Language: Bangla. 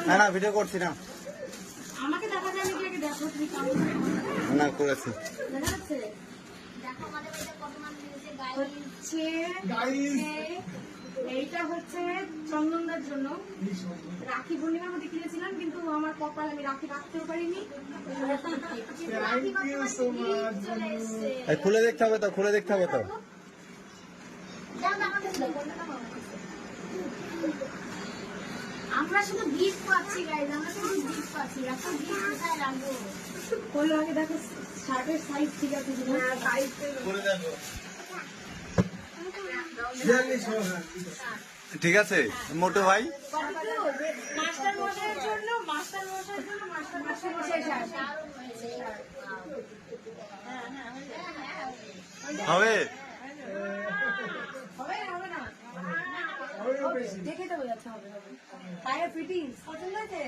না না ভিডিও করছি না। আমাকে দেখা যায় নাকি আগে দেখো তুমি না করেছি। দেখা যাচ্ছে? দেখো আমাদের এটা কত মান দিয়েছে এইটা হচ্ছে চন্দনদার জন্য রাখি পূর্ণিমার মধ্যে কিনেছিলাম, কিন্তু আমার কপাল আমি রাখি রাখতেও পারিনি। খুলে দেখতে হবে তো, খুলে দেখতে হবে তো। আমরা শুধু গিফট পাচ্ছি গাইজ, আমরা শুধু গিফট পাচ্ছি। রাখো গিফট কোথায় রাখবো? বলো আগে দেখো শার্টের সাইজ ঠিক আছে কিনা। সাইজ করে দেখো। ঠিক আছে মোটু ভাই। মাস্টার মশাইয়ের জন্য মাস্টার মশাই শার্ট হবে হবে না দেখে তো বোঝাচ্ছে হবে। পায়ের ফিটিংস পছন্দ হয়েছে?